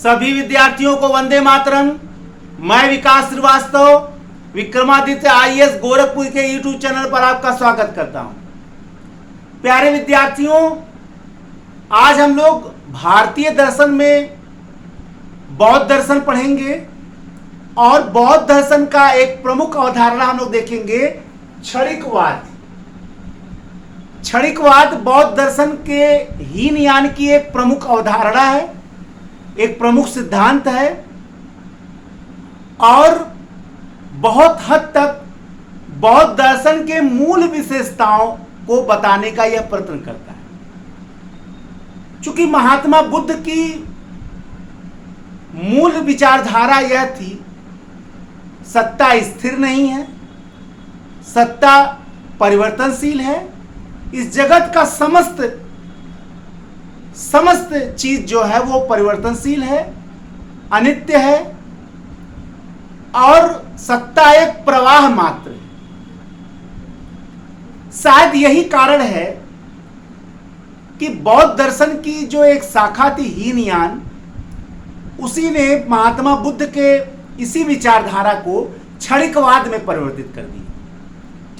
सभी विद्यार्थियों को वंदे मातरम। मैं विकास श्रीवास्तव विक्रमादित्य आईएएस गोरखपुर के यूट्यूब चैनल पर आपका स्वागत करता हूं। प्यारे विद्यार्थियों, आज हम लोग भारतीय दर्शन में बौद्ध दर्शन पढ़ेंगे और बौद्ध दर्शन का एक प्रमुख अवधारणा हम लोग देखेंगे, क्षणिकवाद। क्षणिकवाद बौद्ध दर्शन के हीनयान की एक प्रमुख अवधारणा है, एक प्रमुख सिद्धांत है और बहुत हद तक बौद्ध दर्शन के मूल विशेषताओं को बताने का यह प्रयत्न करता है। चूंकि महात्मा बुद्ध की मूल विचारधारा यह थी, सत्ता स्थिर नहीं है, सत्ता परिवर्तनशील है। इस जगत का समस्त चीज जो है वो परिवर्तनशील है, अनित्य है और सत्ता एक प्रवाह मात्र है। शायद यही कारण है कि बौद्ध दर्शन की जो एक शाखा थी हीनयान, उसी ने महात्मा बुद्ध के इसी विचारधारा को क्षणिकवाद में परिवर्तित कर दिया।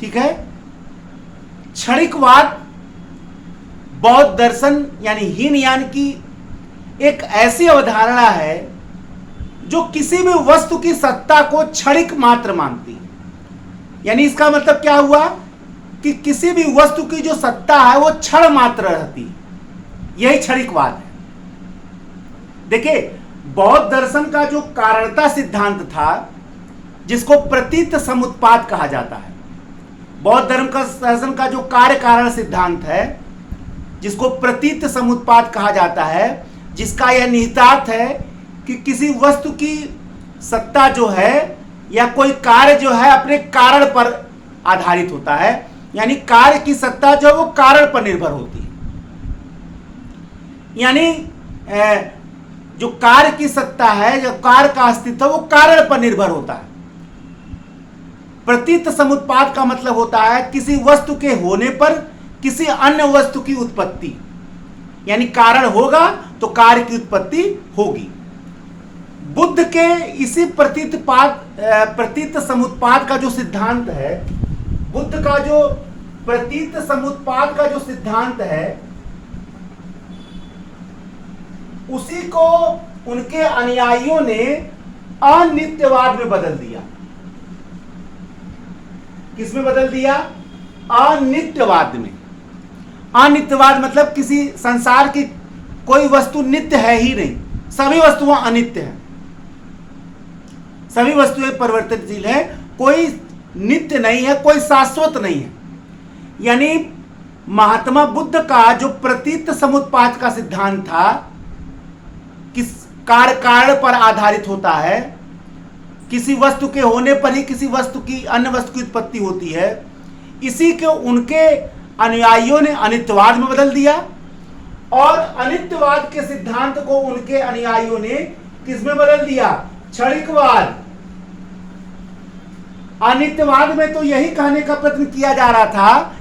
ठीक है, क्षणिकवाद बौद्ध दर्शन यानी हीनयान की एक ऐसी अवधारणा है जो किसी भी वस्तु की सत्ता को क्षणिक मात्र मानती है। यानी इसका मतलब क्या हुआ कि किसी भी वस्तु की जो सत्ता है वो क्षण मात्र रहती है। यही क्षणिकवाद है। देखिए, बौद्ध दर्शन का जो कारणता सिद्धांत था, जिसको प्रतीत समुत्पाद कहा जाता है, बौद्ध दर्शन का जो कार्य कारण सिद्धांत है, जिसको प्रतीत समुत्पाद कहा जाता है, जिसका यह निहितार्थ है कि किसी वस्तु की सत्ता जो है या कोई कार्य जो है अपने कारण पर आधारित होता है। यानी कार्य की सत्ता जो है वो कारण पर निर्भर होती है। यानी जो कार्य की सत्ता है, जो कार्य का अस्तित्व वो कारण पर निर्भर होता है। प्रतीत समुत्पाद का मतलब होता है किसी वस्तु के होने पर किसी अन्य वस्तु की उत्पत्ति। यानी कारण होगा तो कार्य की उत्पत्ति होगी। बुद्ध के इसी प्रतीत समुत्पाद का जो सिद्धांत है, बुद्ध का जो प्रतीत समुत्पाद का जो सिद्धांत है, उसी को उनके अनुयायियों ने अनित्यवाद में बदल दिया। किसमें बदल दिया? अनित्यवाद में। अनित्यवाद मतलब किसी संसार की कोई वस्तु नित्य है ही नहीं, सभी वस्तुएं अनित्य हैं, सभी वस्तुएं परिवर्तनशील है, कोई नित्य नहीं है, कोई शाश्वत नहीं है। यानी महात्मा बुद्ध का जो प्रतीत समुत्पाद का सिद्धांत था, किस कार्य कारण पर आधारित होता है, किसी वस्तु के होने पर ही किसी वस्तु की अन्य वस्तु की उत्पत्ति होती है, इसी को उनके अनुयायियों ने अनित्यवाद में बदल दिया और अनित्यवाद के सिद्धांत को उनके अनुयायियों ने किसमें बदल दिया? क्षणिकवाद। अनित्यवाद में तो यही कहने का प्रयत्न किया जा रहा था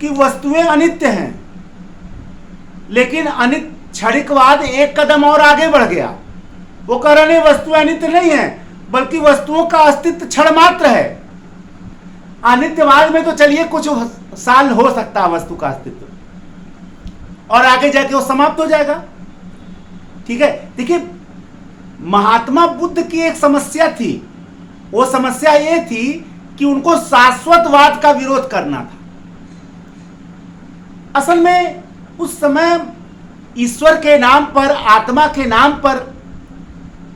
कि वस्तुएं अनित्य हैं, लेकिन क्षणिकवाद एक कदम और आगे बढ़ गया। वो कह रहे हैं वस्तुएं अनित्य नहीं है, बल्कि वस्तुओं का अस्तित्व क्षण मात्र है। अनित्यवाद में तो चलिए कुछ साल हो सकता है वस्तु का अस्तित्व, और आगे जाके वो समाप्त हो जाएगा। ठीक है, देखिए, महात्मा बुद्ध की एक समस्या थी। वो समस्या ये थी कि उनको शाश्वतवाद का विरोध करना था। असल में उस समय ईश्वर के नाम पर, आत्मा के नाम पर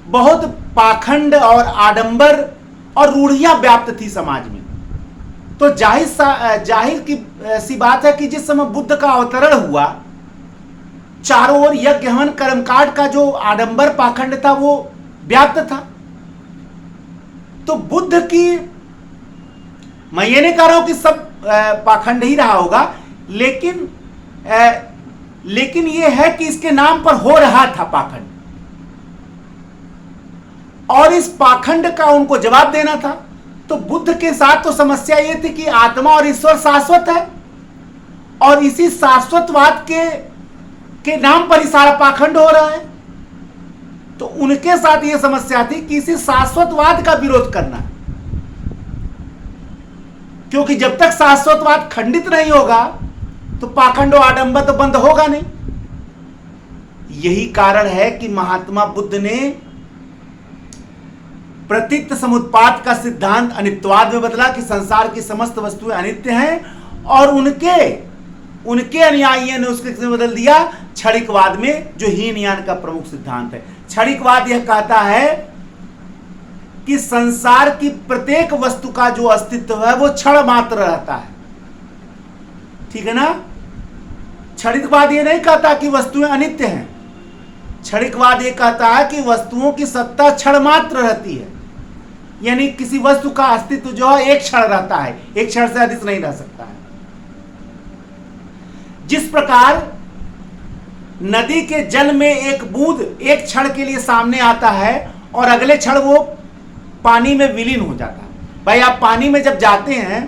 बहुत पाखंड और आडंबर और रूढ़ियां व्याप्त थी समाज में। तो जाहिर की सी बात है कि जिस समय बुद्ध का अवतरण हुआ, चारों ओर यज्ञ हवन कर्मकांड का जो आडंबर पाखंड था वो व्याप्त था। तो बुद्ध की, मैं ये नहीं कह रहा हूं कि सब पाखंड ही रहा होगा, लेकिन ये है कि इसके नाम पर हो रहा था पाखंड, और इस पाखंड का उनको जवाब देना था। तो बुद्ध के साथ तो समस्या ये थी कि आत्मा और ईश्वर शाश्वत है, और इसी शाश्वतवाद के नाम पर ही सारा पाखंड हो रहा है। तो उनके साथ यह समस्या थी कि इसी शाश्वतवाद का विरोध करना, क्योंकि जब तक शाश्वतवाद खंडित नहीं होगा तो पाखंड और आडंबर तो बंद होगा नहीं। यही कारण है कि महात्मा बुद्ध ने प्रतीक्त समुत्पाद का सिद्धांत अनित्यवाद में बदला कि संसार की समस्त वस्तुएं अनित्य हैं, और उनके अनुयायियों ने उसके बदल दिया क्षणिकवाद में, जो हीनयान का प्रमुख सिद्धांत है। क्षणिकवाद यह कहता है कि संसार की प्रत्येक वस्तु का जो अस्तित्व है वो क्षण मात्र रहता है, ठीक है ना। क्षणिकवाद यह नहीं कहता कि वस्तुएं अनित्य हैं, क्षणिकवाद यह कहता है कि वस्तुओं की सत्ता क्षण मात्र रहती है, यानी किसी वस्तु का अस्तित्व जो है एक क्षण रहता है, एक क्षण से अधिक नहीं रह सकता है। जिस प्रकार नदी के जल में एक बूंद एक क्षण के लिए सामने आता है और अगले क्षण वो पानी में विलीन हो जाता है। भाई आप पानी में जब जाते हैं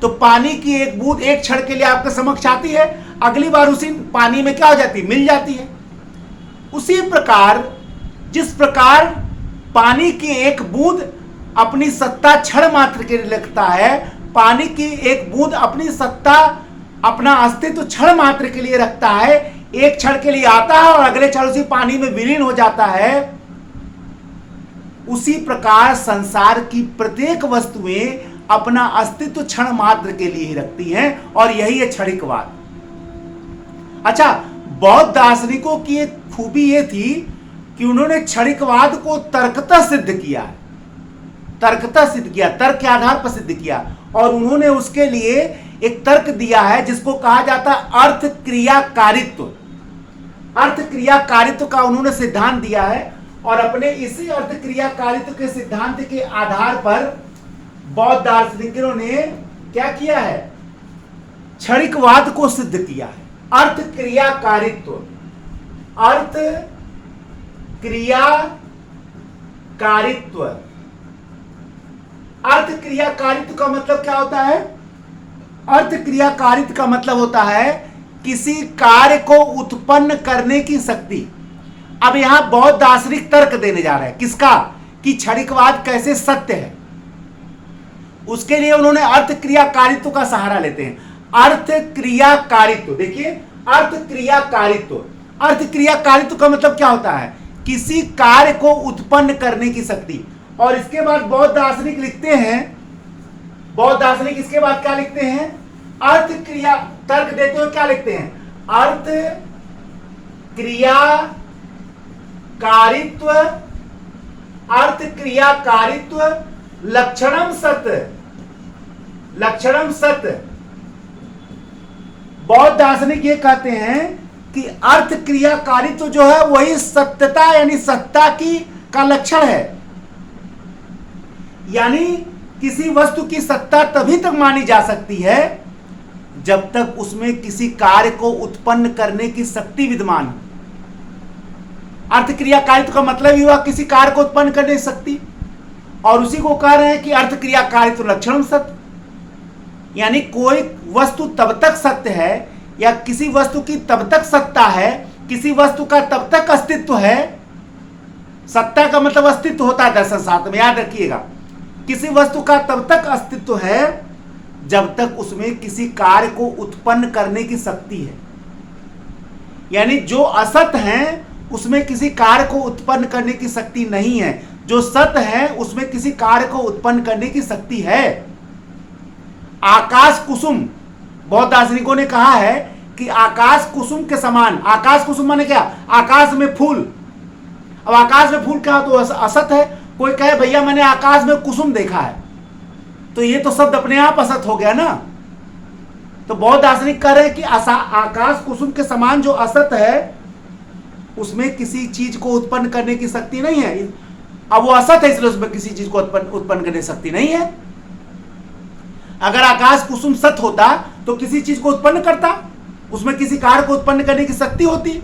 तो पानी की एक बूंद एक क्षण के लिए आपके समक्ष आती है, अगली बार उसी पानी में क्या हो जाती है, मिल जाती है। उसी प्रकार जिस प्रकार पानी की एक बूंद अपनी सत्ता क्षण मात्र के लिए रखता है, पानी की एक बूंद अपनी सत्ता अपना अस्तित्व क्षण मात्र के लिए रखता है, एक क्षण के लिए आता है और अगले क्षण उसी पानी में विलीन हो जाता है। उसी प्रकार संसार की प्रत्येक वस्तुएं अपना अस्तित्व क्षण मात्र के लिए ही रखती हैं, और यही है क्षणिकवाद। अच्छा, बौद्ध दार्शनिकों की एक खूबी यह थी कि उन्होंने क्षणिकवाद को तर्कतः सिद्ध किया, तर्कतः सिद्ध किया, तर्क के आधार पर सिद्ध किया, और उन्होंने उसके लिए एक तर्क दिया है जिसको कहा जाता है अर्थ क्रिया कारित्व। अर्थ क्रिया कारित्व का उन्होंने सिद्धांत दिया है, और अपने इसी अर्थ क्रिया कारित्व के सिद्धांत के आधार पर बौद्ध दार्शनिकों ने क्या किया है, क्षणिकवाद को सिद्ध किया है। अर्थ क्रिया कारित्व, अर्थ क्रिया कारित्व। अर्थ क्रिया कारित्व का मतलब क्या होता है? अर्थ क्रिया कारित्व का मतलब होता है किसी कार्य को उत्पन्न करने की शक्ति। अब यहां बौद्ध दार्शनिक तर्क देने जा रहे हैं, किसका, कि क्षणिकवाद कैसे सत्य है। उसके लिए उन्होंने अर्थ क्रिया कारित्व का सहारा लेते हैं। अर्थ क्रिया कारित्व, देखिए अर्थ क्रिया कारित्व, अर्थ क्रिया कारित्व का मतलब क्या होता है, किसी कार्य को उत्पन्न करने की शक्ति। और इसके बाद बौद्ध दार्शनिक लिखते हैं, बौद्ध दार्शनिक इसके बाद क्या लिखते हैं, अर्थ क्रिया, तर्क देते हुए क्या लिखते हैं, अर्थ क्रिया कारित्व, अर्थ क्रिया कारित्व लक्षणम सत्य, लक्षणम सत्य। बौद्ध दार्शनिक ये कहते हैं कि अर्थ क्रिया कारित्व जो है वही सत्यता यानी सत्ता की का लक्षण है। यानी किसी वस्तु की सत्ता तभी तक मानी जा सकती है जब तक उसमें किसी कार्य को उत्पन्न करने की शक्ति विद्यमान हो। अर्थ क्रिया कारित्व का मतलब ही हुआ किसी कार्य को उत्पन्न करने की शक्ति, और उसी को कह रहे हैं कि अर्थ क्रिया कारित्व लक्षण सत्य। यानी कोई वस्तु तब तक सत्य है या किसी वस्तु की तब तक सत्ता है, किसी वस्तु का तब तक अस्तित्व है। सत्ता का मतलब अस्तित्व होता है दर्शन शास्त्र में, याद रखिएगा। किसी वस्तु का तब तक अस्तित्व है जब तक उसमें किसी कार्य को उत्पन्न करने की शक्ति है। यानी जो असत है उसमें किसी कार्य को उत्पन्न करने की शक्ति नहीं है, जो सत्य है उसमें किसी कार्य को उत्पन्न करने की शक्ति है। आकाश कुसुम, बौद्ध दार्शनिकों ने कहा है कि आकाश कुसुम के समान, आकाश कुसुम माने क्या, आकाश में फूल। अब आकाश में फूल क्या, तो असत है। कोई कहे भैया मैंने आकाश में कुसुम देखा है, तो ये तो शब्द अपने आप असत हो गया ना। तो बौद्ध दार्शनिक कह रहे हैं कि आकाश कुसुम के समान जो असत है उसमें किसी चीज को उत्पन्न करने की शक्ति नहीं है। अब वो असत है इसलिए उसमें किसी चीज को उत्पन्न करने की शक्ति नहीं है। अगर आकाश कुसुम सत होता तो किसी चीज को उत्पन्न करता, उसमें किसी कार्य को उत्पन्न करने की शक्ति होती,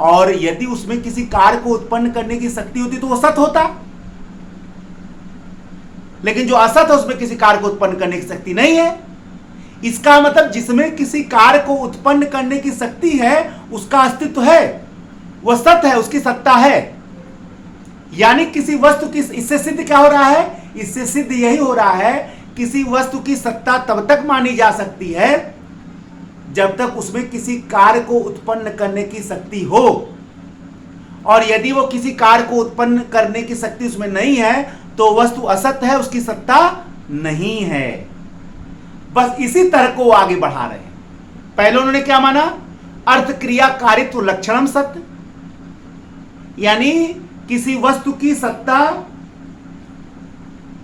और यदि उसमें किसी कार्य को उत्पन्न करने की शक्ति होती तो वो सत होता। लेकिन जो असत है उसमें किसी कार्य को उत्पन्न करने की शक्ति नहीं है। इसका मतलब जिसमें किसी कार्य को उत्पन्न करने की शक्ति है उसका अस्तित्व है, वह सत्य है, उसकी सत्ता है। यानी किसी वस्तु की, इससे सिद्ध क्या हो रहा है, इससे सिद्ध यही हो रहा है किसी वस्तु की सत्ता तब तक मानी जा सकती है जब तक उसमें किसी कार्य को उत्पन्न करने की शक्ति हो, और यदि वो किसी कार्य को उत्पन्न करने की शक्ति उसमें नहीं है तो वस्तु असत है, उसकी सत्ता नहीं है। बस इसी तर्क को आगे बढ़ा रहे हैं। पहले उन्होंने क्या माना, अर्थ क्रिया कारित्व लक्षणम सत्य, यानी किसी वस्तु की सत्ता,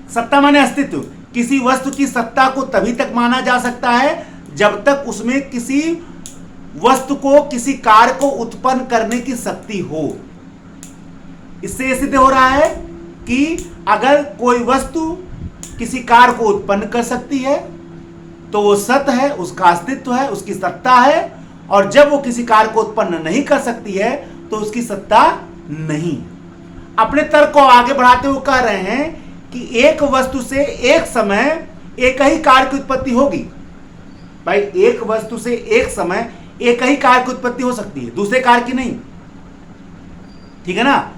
सत्ता माने अस्तित्व, किसी वस्तु की सत्ता को तभी तक माना जा सकता है जब तक उसमें किसी वस्तु को, किसी कार्य को उत्पन्न करने की शक्ति हो। इससे यह सिद्ध हो रहा है कि अगर कोई वस्तु किसी कार्य को उत्पन्न कर सकती है तो वो सत्य है, उसका अस्तित्व है, उसकी सत्ता है, और जब वो किसी कार्य को उत्पन्न नहीं कर सकती है तो उसकी सत्ता नहीं। अपने तर्क को आगे बढ़ाते हुए कह रहे हैं कि एक वस्तु से एक समय एक ही कार्य की उत्पत्ति होगी। भाई एक वस्तु से एक समय एक ही कार्य की उत्पत्ति हो सकती है, दूसरे कार्य की नहीं, ठीक है ना।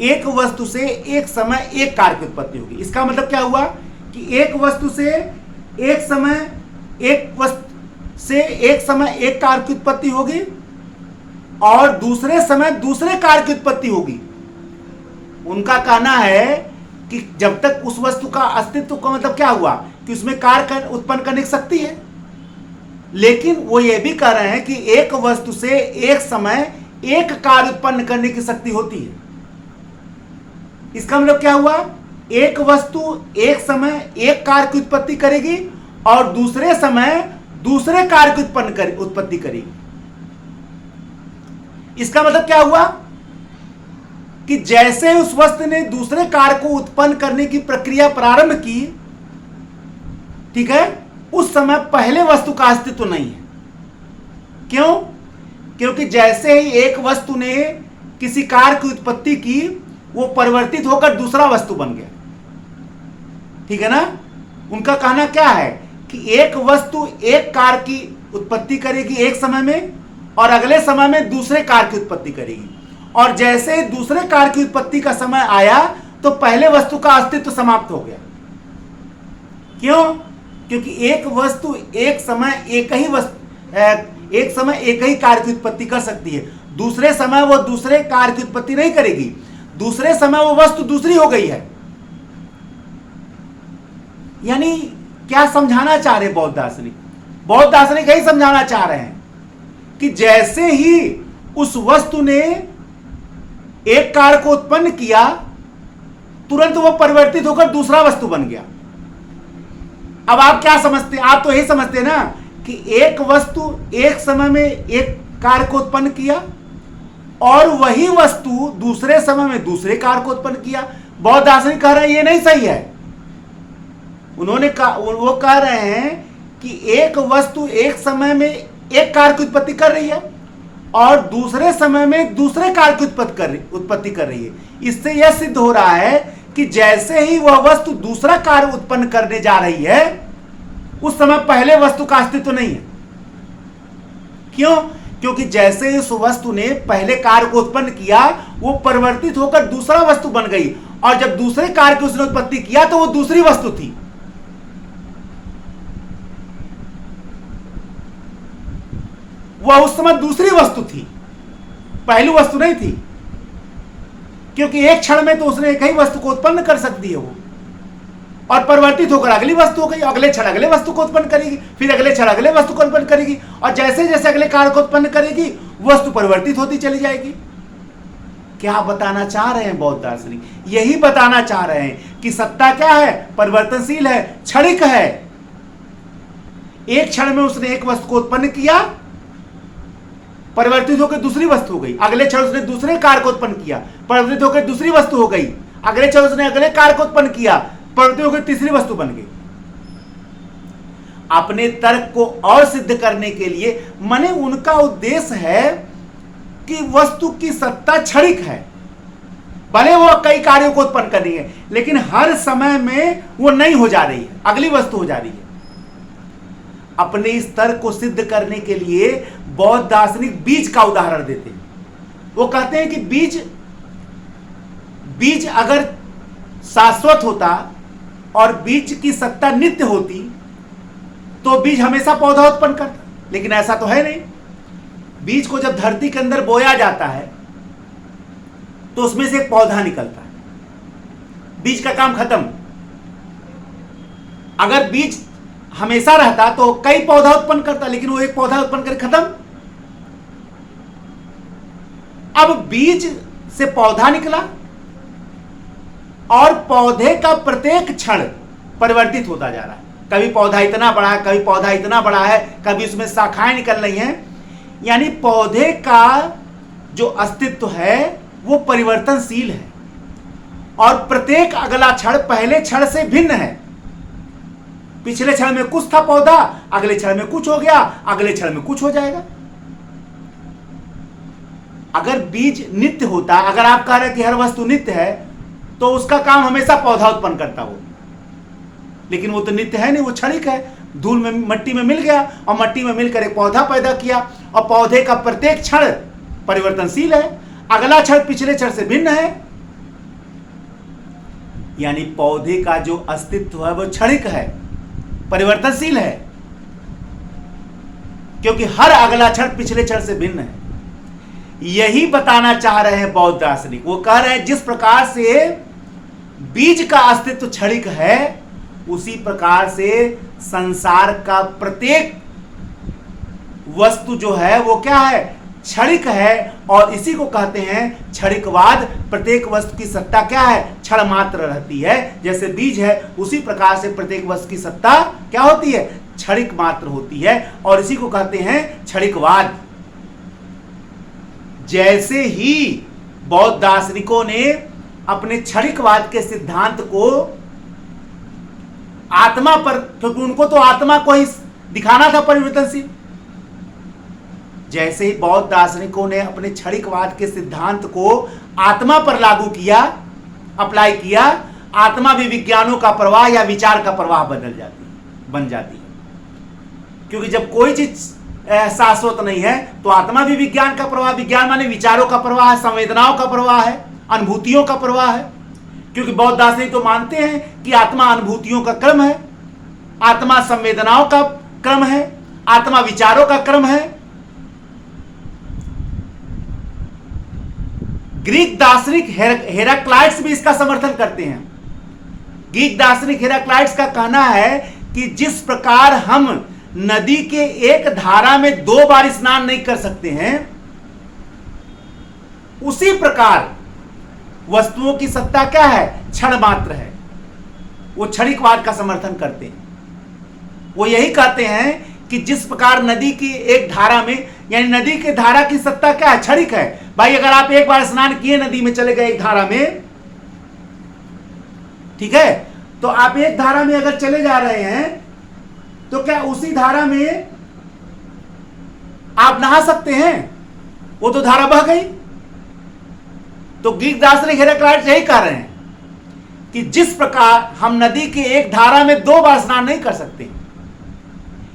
एक वस्तु से एक समय एक कार्य की उत्पत्ति होगी। इसका मतलब क्या हुआ कि एक वस्तु से एक समय एक कार्य की उत्पत्ति होगी और दूसरे समय दूसरे कार्य की उत्पत्ति होगी। उनका कहना है कि जब तक उस वस्तु का अस्तित्व का मतलब क्या हुआ कि उसमें कार्य उत्पन्न करने की शक्ति है, लेकिन वो ये भी कह रहे हैं कि एक वस्तु से एक समय एक कार्य उत्पन्न करने की शक्ति होती है। इसका मतलब क्या हुआ, एक वस्तु एक समय एक कार्य की उत्पत्ति करेगी और दूसरे समय दूसरे कार्य की उत्पत्ति करेगी। इसका मतलब क्या हुआ कि जैसे उस वस्तु ने दूसरे कार्य को उत्पन्न करने की प्रक्रिया प्रारंभ की, ठीक है, उस समय पहले वस्तु का अस्तित्व नहीं है। क्यों? क्योंकि जैसे ही एक वस्तु ने किसी कार्य की उत्पत्ति की, वो परिवर्तित होकर दूसरा वस्तु बन गया, ठीक है ना। उनका कहना क्या है कि एक वस्तु एक कार्य की उत्पत्ति करेगी एक समय में और अगले समय में दूसरे कार्य की उत्पत्ति करेगी, और जैसे दूसरे कार्य की उत्पत्ति का समय आया तो पहले वस्तु का अस्तित्व समाप्त हो गया। क्यों? क्योंकि एक वस्तु एक समय एक ही कार्य की उत्पत्ति कर सकती है, दूसरे समय वो दूसरे कार्य की उत्पत्ति नहीं करेगी, दूसरे समय वो वस्तु दूसरी हो गई है। यानी क्या समझाना चाह रहे बौद्ध दार्शनिक यही समझाना चाह रहे हैं कि जैसे ही उस वस्तु ने एक कार्य को उत्पन्न किया, तुरंत वो परिवर्तित होकर दूसरा वस्तु बन गया। अब आप क्या समझते हैं? आप तो यही समझते हैं ना कि एक वस्तु एक समय में एक कार्य को उत्पन्न किया और वही वस्तु दूसरे समय में दूसरे कार्य को उत्पन्न किया। बौद्ध दार्शनिक कह रहे हैं ये नहीं सही है। वो कह रहे हैं कि एक वस्तु एक समय में एक कार्य की उत्पत्ति कर रही है और दूसरे समय में दूसरे कार्य की उत्पत्ति कर रही है। इससे यह सिद्ध हो रहा है कि जैसे ही वह वस्तु दूसरा कार्य उत्पन्न करने जा रही है, उस समय पहले वस्तु का अस्तित्व नहीं है। क्यों? क्योंकि जैसे उस वस्तु ने पहले कार्य को उत्पन्न किया, वो परिवर्तित होकर दूसरा वस्तु बन गई, और जब दूसरे कार्य की उसने उत्पत्ति किया तो वो दूसरी वस्तु थी। वह उस समय दूसरी वस्तु थी, पहली वस्तु नहीं थी, क्योंकि एक क्षण में तो उसने एक ही वस्तु को उत्पन्न कर सकती है वो, और परिवर्तित होकर अगली वस्तु हो गई, अगले क्षण अगले वस्तु को उत्पन्न करेगी, फिर अगले क्षण अगले वस्तु को उत्पन्न करेगी, और जैसे जैसे अगले कार्य को उत्पन्न करेगी वस्तु परिवर्तित होती चली जाएगी। क्या बताना चाह रहे हैं बौद्ध दार्शनिक? यही बताना चाह रहे हैं कि सत्ता क्या है, परिवर्तनशील है, क्षणिक है। एक क्षण में उसने एक वस्तु को उत्पन्न किया, परिवर्तित होकर दूसरी वस्तु हो गई, अगले क्षण उसने दूसरे कार्य को उत्पन्न किया, परिवर्तित होकर दूसरी वस्तु हो गई, अगले क्षण उसने अगले कार्य को उत्पन्न किया, परिवर्तित होकर तीसरी वस्तु बन गई। अपने तर्क को और सिद्ध करने के लिए, माने उनका उद्देश्य है कि वस्तु की सत्ता क्षणिक है, भले वो कई कार्यों को उत्पन्न कर रही है, लेकिन हर समय में वो नहीं हो जा रही है, अगली वस्तु हो जा रही है। अपने इस तर्क को सिद्ध करने के लिए बौद्ध दार्शनिक बीज का उदाहरण देते हैं। वो कहते हैं कि बीज अगर शाश्वत होता और बीज की सत्ता नित्य होती तो बीज हमेशा पौधा उत्पन्न करता, लेकिन ऐसा तो है नहीं। बीज को जब धरती के अंदर बोया जाता है तो उसमें से एक पौधा निकलता है, बीज का काम खत्म। अगर बीज हमेशा रहता तो कई पौधा उत्पन्न करता, लेकिन वो एक पौधा उत्पन्न कर खत्म। अब बीज से पौधा निकला और पौधे का प्रत्येक क्षण परिवर्तित होता जा रहा है। कभी पौधा इतना बड़ा है, कभी पौधा इतना बड़ा है, कभी उसमें शाखाएं निकल रही हैं। यानी पौधे का जो अस्तित्व है वो परिवर्तनशील है और प्रत्येक अगला क्षण पहले क्षण से भिन्न है। पिछले क्षण में कुछ था पौधा, अगले क्षण में कुछ हो गया, अगले क्षण में कुछ हो जाएगा। अगर बीज नित्य होता, अगर आप कह रहे हैं कि हर वस्तु नित्य है, तो उसका काम हमेशा पौधा उत्पन्न करता हो, लेकिन वो तो नित्य है नहीं, वो क्षणिक है। धूल में मट्टी में मिल गया और मट्टी में मिलकर एक पौधा पैदा किया और पौधे का प्रत्येक क्षण परिवर्तनशील है, अगला क्षण पिछले क्षण से भिन्न है। यानी पौधे का जो अस्तित्व है वो क्षणिक है, परिवर्तनशील है, क्योंकि हर अगला क्षण पिछले क्षण से भिन्न है। यही बताना चाह रहे हैं बौद्ध दार्शनिक। वो कह रहे हैं जिस प्रकार से बीज का अस्तित्व क्षणिक है, उसी प्रकार से संसार का प्रत्येक वस्तु जो है वो क्या है, क्षणिक है। और इसी को कहते हैं क्षणिकवाद। प्रत्येक वस्तु की सत्ता क्या है, क्षण मात्र रहती है। जैसे बीज है उसी प्रकार से प्रत्येक वस्तु की सत्ता क्या होती है, क्षणिक मात्र होती है, और इसी को कहते हैं क्षणिकवाद। जैसे ही बौद्ध दार्शनिकों ने अपने क्षणिकवाद के सिद्धांत को आत्मा पर, क्योंकि उनको तो आत्मा को ही दिखाना था परिवर्तनशील, जैसे ही बौद्ध दार्शनिकों ने अपने क्षणिकवाद के सिद्धांत को आत्मा पर लागू किया, अप्लाई किया, आत्मा भी विज्ञानों का प्रवाह या विचार का प्रवाह बन जाती है। क्योंकि जब कोई चीज शाश्वत नहीं है तो आत्मा भी विज्ञान का प्रवाह, विज्ञान माने विचारों का प्रवाह है, संवेदनाओं का प्रवाह है, अनुभूतियों का प्रवाह है। क्योंकि बौद्ध दार्शनिक तो मानते हैं कि आत्मा अनुभूतियों का क्रम है, आत्मा संवेदनाओं का क्रम है, आत्मा विचारों का क्रम है। ग्रीक दार्शनिक हेराक्लाइट्स भी इसका समर्थन करते हैं। ग्रीक दार्शनिक हेराक्लाइट्स का कहना है कि जिस प्रकार हम नदी के एक धारा में 2 बार स्नान नहीं कर सकते हैं, उसी प्रकार वस्तुओं की सत्ता क्या है, क्षण मात्र है। वो क्षणिकवाद का समर्थन करते हैं। वो यही कहते हैं कि जिस प्रकार नदी की एक धारा में, यानी नदी की धारा की सत्ता क्या है, क्षणिक है। भाई अगर आप एक बार स्नान किए, नदी में चले गए एक धारा में, ठीक है, तो आप एक धारा में अगर चले जा रहे हैं तो क्या उसी धारा में आप नहा सकते हैं? वो तो धारा बह गई। तो ग्रीक दार्शनिक हेराक्लाइट्स यही कह रहे हैं कि जिस प्रकार हम नदी के एक धारा में 2 बार स्नान नहीं कर सकते,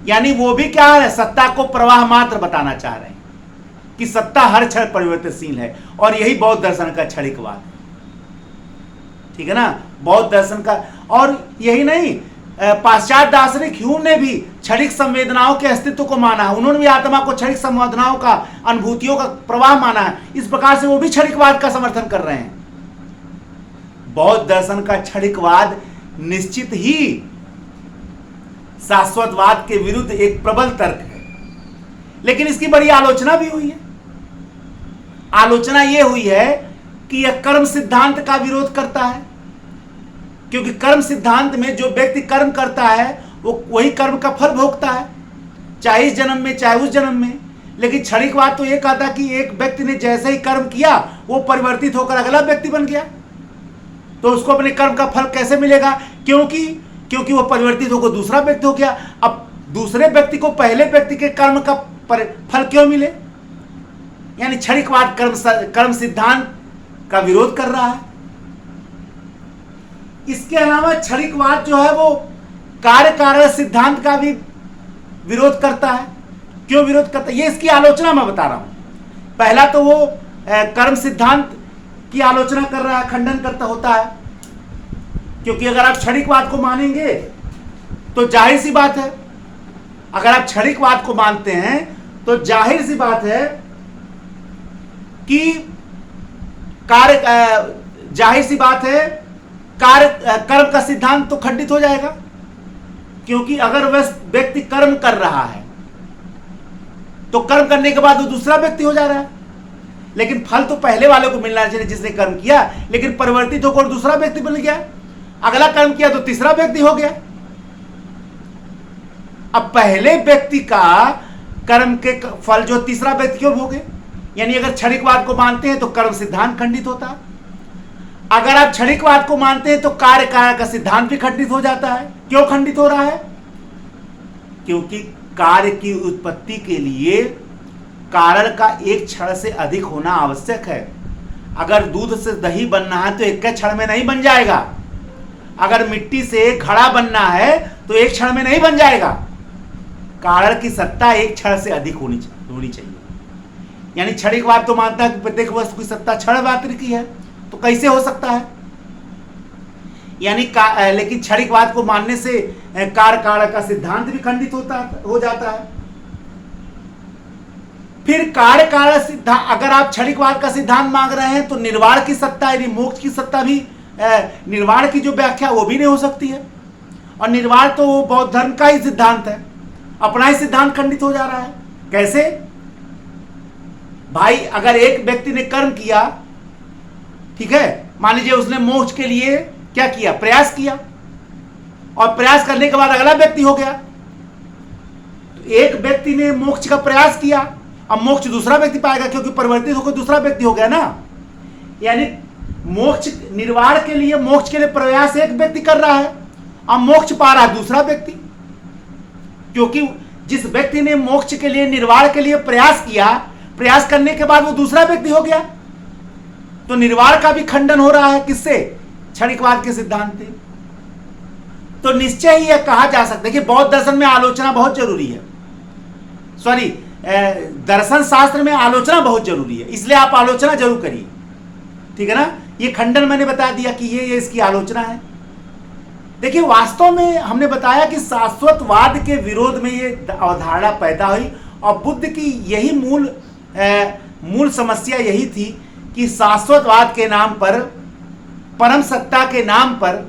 यानी वो भी क्या है, सत्ता को प्रवाह मात्र बताना चाह रहे हैं कि सत्ता हर क्षण परिवर्तनशील है। और यही बौद्ध दर्शन का क्षणिकवाद, ठीक है ना, बौद्ध दर्शन का। और यही नहीं, पाश्चात्य दार्शनिक ह्यूम ने भी क्षणिक संवेदनाओं के अस्तित्व को माना है। उन्होंने भी आत्मा को क्षणिक संवेदनाओं का, अनुभूतियों का प्रवाह माना है। इस प्रकार से वो भी क्षणिकवाद का समर्थन कर रहे हैं। बौद्ध दर्शन का क्षणिकवाद निश्चित ही शाश्वतवाद के विरुद्ध एक प्रबल तर्क है, लेकिन इसकी बड़ी आलोचना भी हुई है। आलोचना यह हुई है कि यह कर्म सिद्धांत का विरोध करता है, क्योंकि कर्म सिद्धांत में जो व्यक्ति कर्म करता है वो वही कर्म का फल भोगता है, चाहे इस जन्म में चाहे उस जन्म में। लेकिन क्षणिकवाद तो ये कहता कि एक व्यक्ति ने जैसे ही कर्म किया वो परिवर्तित होकर अगला व्यक्ति बन गया, तो उसको अपने कर्म का फल कैसे मिलेगा? क्योंकि वो परिवर्तित होकर दूसरा व्यक्ति हो गया। अब दूसरे व्यक्ति को पहले व्यक्ति के कर्म का फल क्यों मिले? यानी क्षणिकवाद कर्म सिद्धांत का विरोध कर रहा है। इसके अलावा क्षणिकवाद जो है वो कार्य कारण सिद्धांत का भी विरोध करता है। क्यों विरोध करता है, ये इसकी आलोचना मैं बता रहा हूं। पहला तो वो कर्म सिद्धांत की आलोचना कर रहा है, खंडन करता होता है। क्योंकि अगर आप क्षणिकवाद को मानेंगे तो जाहिर सी बात है, अगर आप क्षणिकवाद को मानते हैं तो जाहिर सी बात है कि जाहिर सी बात है कर्म का सिद्धांत तो खंडित हो जाएगा। क्योंकि अगर वह व्यक्ति कर्म कर रहा है तो कर्म करने के बाद वो दूसरा व्यक्ति हो जा रहा है, लेकिन फल तो पहले वाले को मिलना चाहिए जिसने कर्म किया, लेकिन परिवर्तित होकर दूसरा व्यक्ति बन गया। अगला कर्म किया तो तीसरा व्यक्ति हो गया। अब पहले व्यक्ति का कर्म के फल जो तीसरा व्यक्ति क्यों भोगे? यानी अगर क्षणिकवाद को मानते हैं तो कर्म सिद्धांत खंडित होता है। अगर आप क्षणिकवाद को मानते हैं तो कार्य का सिद्धांत भी खंडित हो जाता है। क्यों खंडित हो रहा है? क्योंकि कार्य की उत्पत्ति के लिए कारण का एक क्षण से अधिक होना आवश्यक है। अगर दूध से दही बनना है तो एक क्षण में नहीं बन जाएगा। अगर मिट्टी से घड़ा बनना है तो एक क्षण में नहीं बन जाएगा। कारण की सत्ता एक क्षण से अधिक होनी चाहिए। यानी क्षणिकवाद तो मानता है कि प्रत्येक वस्तु की सत्ता क्षण मात्र की है, तो कैसे हो सकता है? यानी लेकिन क्षणिकवाद को मानने से कार्य कारण का सिद्धांत भी खंडित हो जाता है। फिर कार्य कारण सिद्धांत, अगर आप क्षणिकवाद का सिद्धांत मांग रहे हैं तो निर्वाण की सत्ता यानी मोक्ष की सत्ता भी, निर्वाण की जो व्याख्या वो भी नहीं हो सकती है। और निर्वाण तो बौद्ध धर्म का ही सिद्धांत है, अपना ही सिद्धांत खंडित हो जा रहा है। कैसे भाई? अगर एक व्यक्ति ने कर्म किया, ठीक है, मान लीजिए उसने मोक्ष के लिए क्या किया? प्रयास किया, और प्रयास करने के बाद अगला व्यक्ति हो गया। तो एक व्यक्ति ने मोक्ष का प्रयास किया, अब मोक्ष दूसरा व्यक्ति पाएगा क्योंकि परिवर्तित होकर दूसरा व्यक्ति हो गया ना। यानी मोक्ष निर्वाण के लिए, मोक्ष के लिए प्रयास एक व्यक्ति कर रहा है, अब मोक्ष पा रहा है दूसरा व्यक्ति। क्योंकि जिस व्यक्ति ने मोक्ष के लिए, निर्वाण के लिए प्रयास किया, प्रयास करने के बाद वो दूसरा व्यक्ति हो गया। तो निर्वाण का भी खंडन हो रहा है किससे? क्षणिकवाद के सिद्धांत से। तो निश्चय ही यह कहा जा सकता है कि बौद्ध दर्शन में आलोचना बहुत जरूरी है। सॉरी, दर्शन शास्त्र में आलोचना बहुत जरूरी है, इसलिए आप आलोचना जरूर करिए, ठीक है ना। ये खंडन मैंने बता दिया कि ये इसकी आलोचना है। देखिए, वास्तव में हमने बताया कि शाश्वतवाद के विरोध में ये अवधारणा पैदा हुई, और बुद्ध की यही मूल समस्या यही थी कि शाश्वतवाद के नाम पर, परम सत्ता के नाम पर,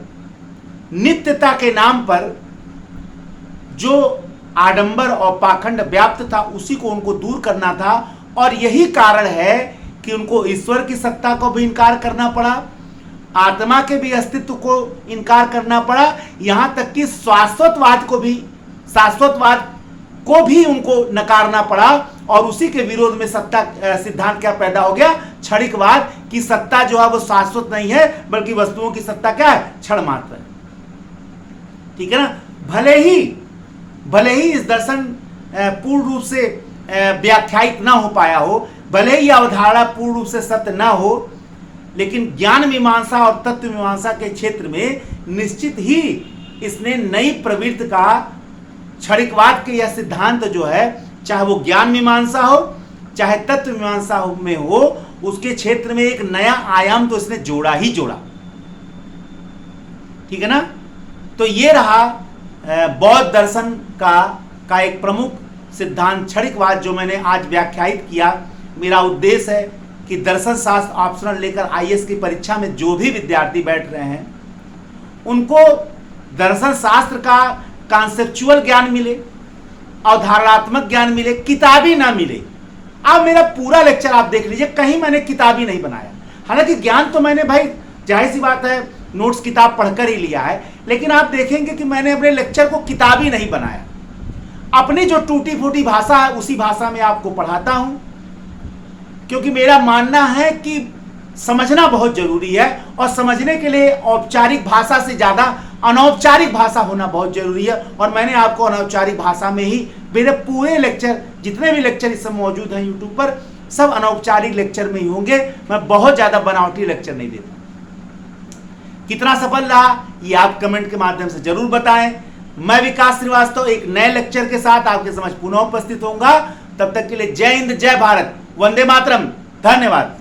नित्यता के नाम पर जो आडंबर और पाखंड व्याप्त था उसी को उनको दूर करना था। और यही कारण है कि उनको ईश्वर की सत्ता को भी इनकार करना पड़ा, आत्मा के भी अस्तित्व को इनकार करना पड़ा, यहां तक कि शाश्वतवाद को भी उनको नकारना पड़ा। और उसी के विरोध में सत्ता सिद्धांत क्या पैदा हो गया? क्षणिकवाद की सत्ता जो है वो शाश्वत नहीं है, बल्कि वस्तुओं की सत्ता क्या है? क्षण मात्र है, ठीक है ना। भले ही इस दर्शन पूर्ण रूप से व्याख्यायित ना हो पाया हो, भले ही अवधारणा पूर्ण रूप से सत्य ना हो, लेकिन ज्ञान मीमांसा और तत्व मीमांसा के क्षेत्र में निश्चित ही इसने नई प्रवृत्ति का, क्षणिकवाद के यह सिद्धांत जो है, चाहे वो ज्ञान मीमांसा हो चाहे तत्व मीमांसा में हो, उसके क्षेत्र में एक नया आयाम तो इसने जोड़ा ही जोड़ा, ठीक है ना। तो ये रहा बौद्ध दर्शन का एक प्रमुख सिद्धांत क्षणिकवाद, जो मैंने आज व्याख्यायित किया। मेरा उद्देश्य है कि दर्शन शास्त्र ऑप्शनल लेकर आईएएस की परीक्षा में जो भी विद्यार्थी बैठ रहे हैं उनको दर्शन शास्त्र का कॉन्सेप्चुअल ज्ञान मिले, अवधारणात्मक ज्ञान मिले, किताबी ना मिले। अब मेरा पूरा लेक्चर आप देख लीजिए, कहीं मैंने किताबी नहीं बनाया। हालांकि ज्ञान तो मैंने भाई जाहिर सी बात है नोट्स किताब पढ़कर ही लिया है, लेकिन आप देखेंगे कि मैंने अपने लेक्चर को किताबी नहीं बनाया। अपनी जो टूटी फूटी भाषा है उसी भाषा में आपको पढ़ाता हूं, क्योंकि मेरा मानना है कि समझना बहुत जरूरी है, और समझने के लिए औपचारिक भाषा से ज्यादा अनौपचारिक भाषा होना बहुत जरूरी है। और मैंने आपको अनौपचारिक भाषा में ही मेरे पूरे लेक्चर, जितने भी लेक्चर इस समय मौजूद हैं यूट्यूब पर, सब अनौपचारिक लेक्चर में ही होंगे। मैं बहुत ज्यादा बनावटी लेक्चर नहीं देता। कितना सफल रहा ये आप कमेंट के माध्यम से जरूर बताएं। मैं विकास श्रीवास्तव एक नए लेक्चर के साथ आपके समझ पुनः उपस्थित होऊंगा। तब तक के लिए जय हिंद, जय भारत, वंदे मातरम, धन्यवाद।